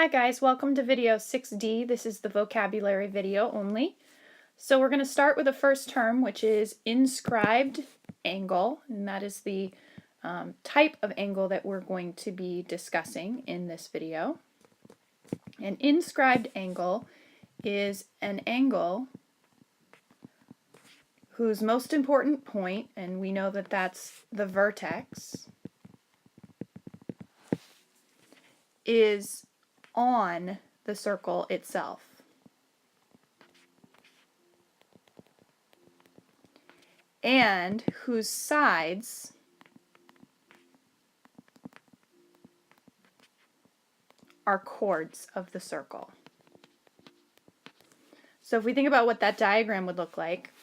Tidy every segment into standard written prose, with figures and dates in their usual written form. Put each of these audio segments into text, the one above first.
Hi guys, welcome to video 6D. This is the vocabulary video only. So we're going to start with the first term, which is inscribed angle, and that is the type of angle that we're going to be discussing in this video. An inscribed angle is an angle whose most important point, and we know that that's the vertex, is on the circle itself. And whose sides are chords of the circle. So if we think about what that diagram would look like,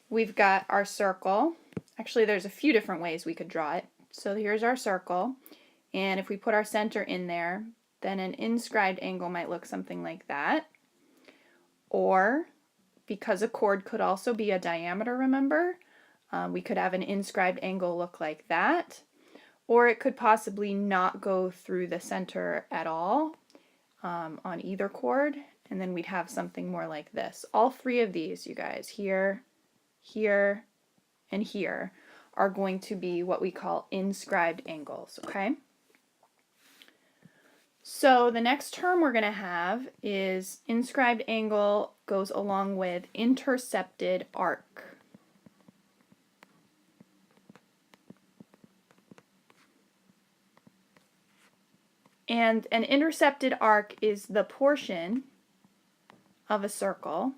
we've got our circle. Actually, there's a few different ways we could draw it. So here's our circle, and if we put our center in there, then an inscribed angle might look something like that. Or, because a chord could also be a diameter, remember, we could have an inscribed angle look like that. Or it could possibly not go through the center at all on either chord, and then we'd have something more like this. All three of these, you guys, here, here, and here, are going to be what we call inscribed angles, okay? So the next term we're going to have is inscribed angle goes along with intercepted arc. And an intercepted arc is the portion of a circle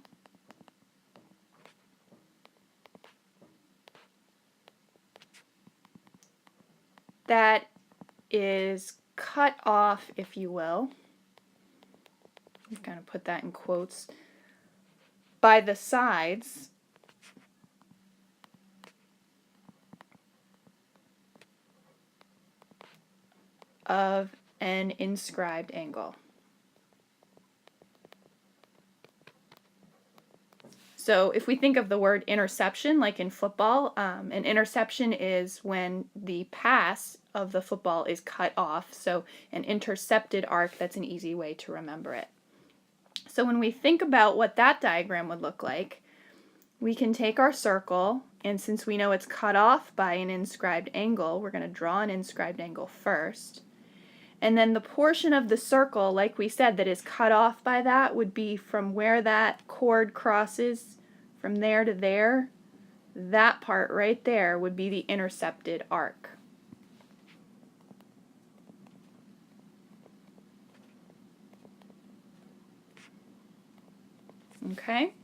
that is cut off, if you will, I'm going to put that in quotes, by the sides of an inscribed angle. So if we think of the word interception, like in football, an interception is when the pass of the football is cut off. So an intercepted arc, that's an easy way to remember it. So when we think about what that diagram would look like, we can take our circle, and since we know it's cut off by an inscribed angle, we're going to draw an inscribed angle first. And then the portion of the circle, like we said, that is cut off by that would be from where that chord crosses from there to there. That part right there would be the intercepted arc. Okay?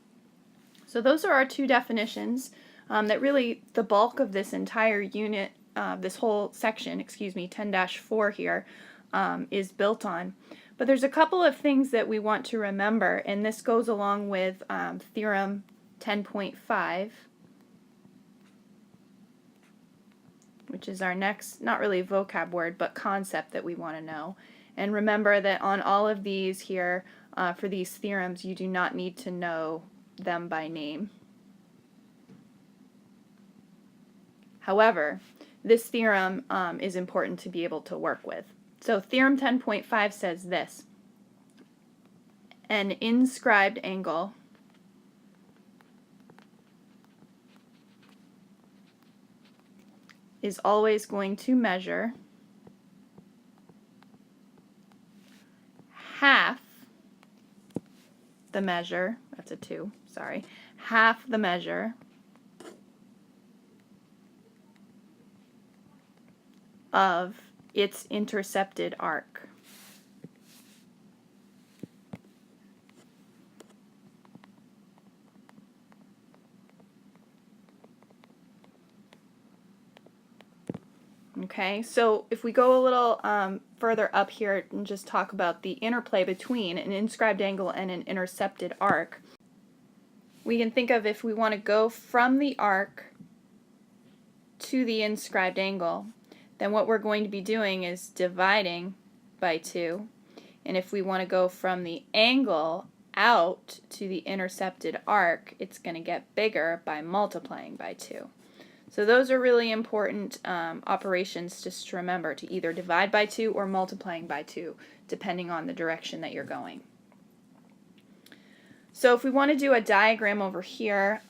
So those are our two definitions that really the bulk of this entire unit, this whole section, 10-4 here, is built on. But there's a couple of things that we want to remember, and this goes along with Theorem 10.5, which is our next, not really vocab word, but concept that we want to know. And remember that on all of these here, for these theorems, you do not need to know them by name. However, this theorem is important to be able to work with. So Theorem 10.5 says this: an inscribed angle is always going to measure half the measure, that's a 2, sorry, half the measure of its intercepted arc. Okay, so if we go a little further up here and just talk about the interplay between an inscribed angle and an intercepted arc, we can think of if we want to go from the arc to the inscribed angle, then what we're going to be doing is dividing by 2. And if we want to go from the angle out to the intercepted arc, it's going to get bigger by multiplying by 2. So those are really important operations just to remember, to either divide by 2 or multiplying by 2, depending on the direction that you're going. So if we want to do a diagram over here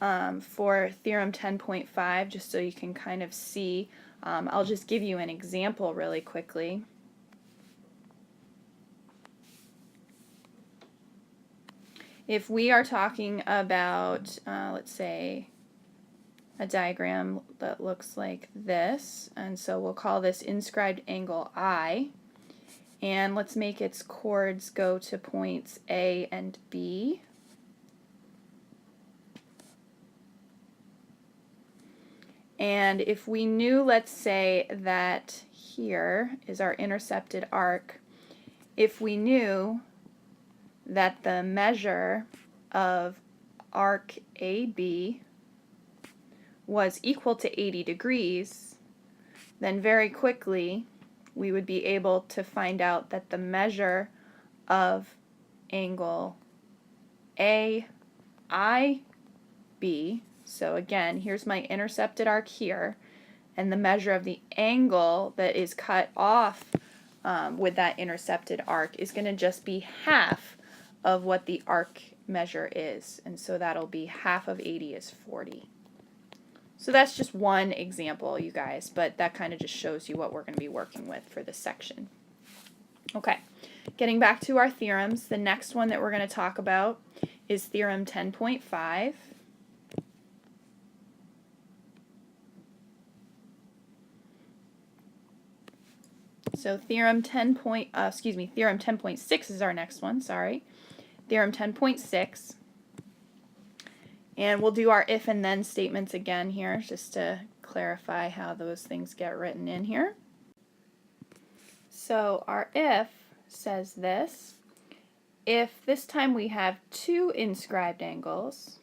for Theorem 10.5, just so you can kind of see, I'll just give you an example really quickly. If we are talking about, let's say, a diagram that looks like this, and so we'll call this inscribed angle I, and let's make its chords go to points A and B. And if we knew, let's say, that here is our intercepted arc, if we knew that the measure of arc AB was equal to 80 degrees, then very quickly we would be able to find out that the measure of angle AIB, so again, here's my intercepted arc here, and the measure of the angle that is cut off with that intercepted arc is going to just be half of what the arc measure is, and so that'll be half of 80 is 40. So that's just one example, you guys, but that kind of just shows you what we're going to be working with for this section. Okay, getting back to our theorems, the next one that we're going to talk about is Theorem 10.5. So Theorem 10.6 is our next one, sorry. Theorem 10.6. And we'll do our if and then statements again here, just to clarify how those things get written in here. So our if says this: if this time we have 2 inscribed angles,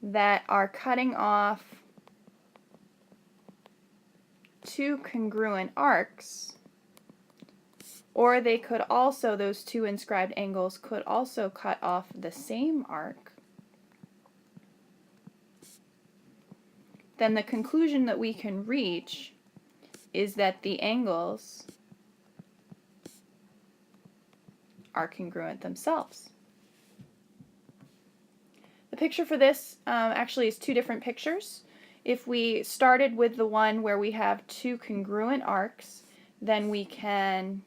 that are cutting off 2 congruent arcs, or they could also, those 2 inscribed angles could also cut off the same arc, then the conclusion that we can reach is that the angles are congruent themselves. The picture for this actually is 2 different pictures. If we started with the one where we have 2 congruent arcs, then we can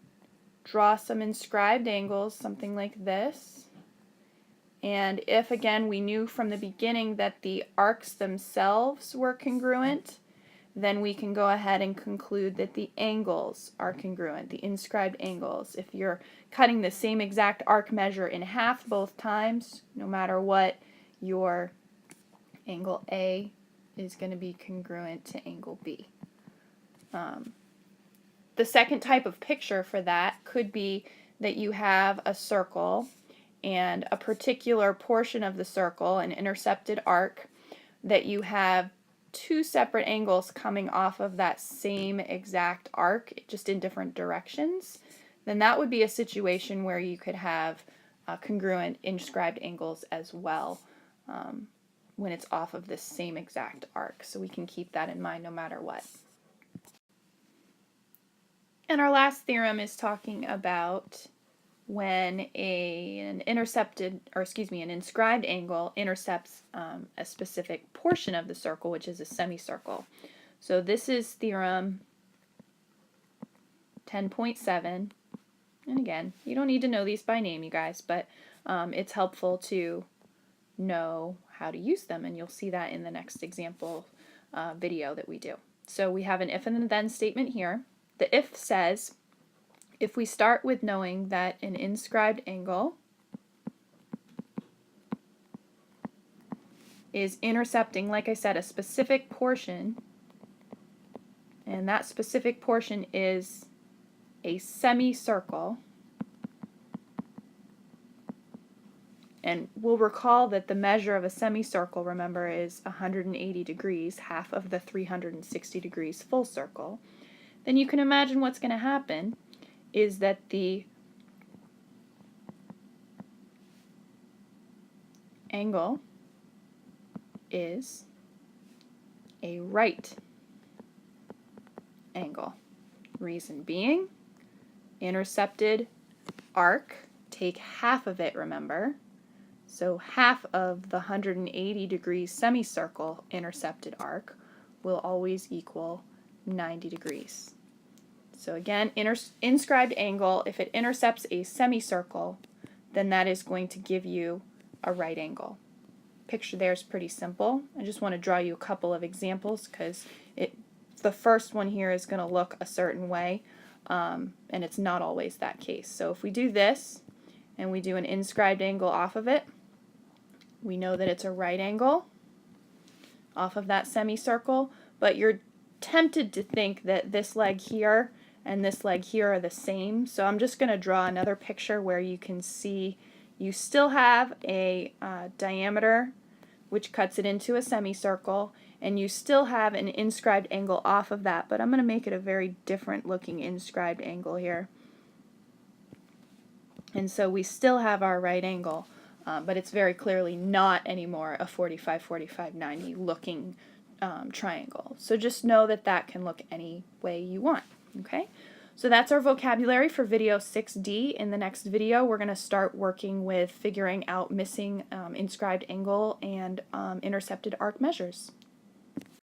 draw some inscribed angles, something like this. And if, again, we knew from the beginning that the arcs themselves were congruent, then we can go ahead and conclude that the angles are congruent, the inscribed angles. If you're cutting the same exact arc measure in half both times, no matter what, your angle A is going to be congruent to angle B. The second type of picture for that could be that you have a circle and a particular portion of the circle, an intercepted arc, that you have 2 separate angles coming off of that same exact arc, just in different directions. Then that would be a situation where you could have congruent inscribed angles as well when it's off of this same exact arc. So we can keep that in mind no matter what. And our last theorem is talking about when an inscribed angle intercepts a specific portion of the circle, which is a semicircle. So this is Theorem 10.7. And again, you don't need to know these by name, you guys, but it's helpful to know how to use them, and you'll see that in the next example video that we do. So we have an if and then statement here. The if says, if we start with knowing that an inscribed angle is intercepting, like I said, a specific portion, and that specific portion is a semicircle, and we'll recall that the measure of a semicircle, remember, is 180 degrees, half of the 360 degrees full circle, then you can imagine what's going to happen is that the angle is a right angle. Reason being, intercepted arc, take half of it, remember. So half of the 180-degree semicircle intercepted arc will always equal 90 degrees. So again, inscribed angle, if it intercepts a semicircle, then that is going to give you a right angle. Picture there is pretty simple. I just want to draw you a couple of examples because the first one here is going to look a certain way, and it's not always that case. So if we do this and we do an inscribed angle off of it, we know that it's a right angle off of that semicircle, but you're tempted to think that this leg here and this leg here are the same. So I'm just going to draw another picture where you can see you still have a diameter which cuts it into a semicircle, and you still have an inscribed angle off of that, but I'm going to make it a very different looking inscribed angle here. And so we still have our right angle, but it's very clearly not anymore a 45, 45, 90 looking triangle. So just know that that can look any way you want. Okay? So that's our vocabulary for video 6D. In the next video, we're going to start working with figuring out missing inscribed angle and intercepted arc measures.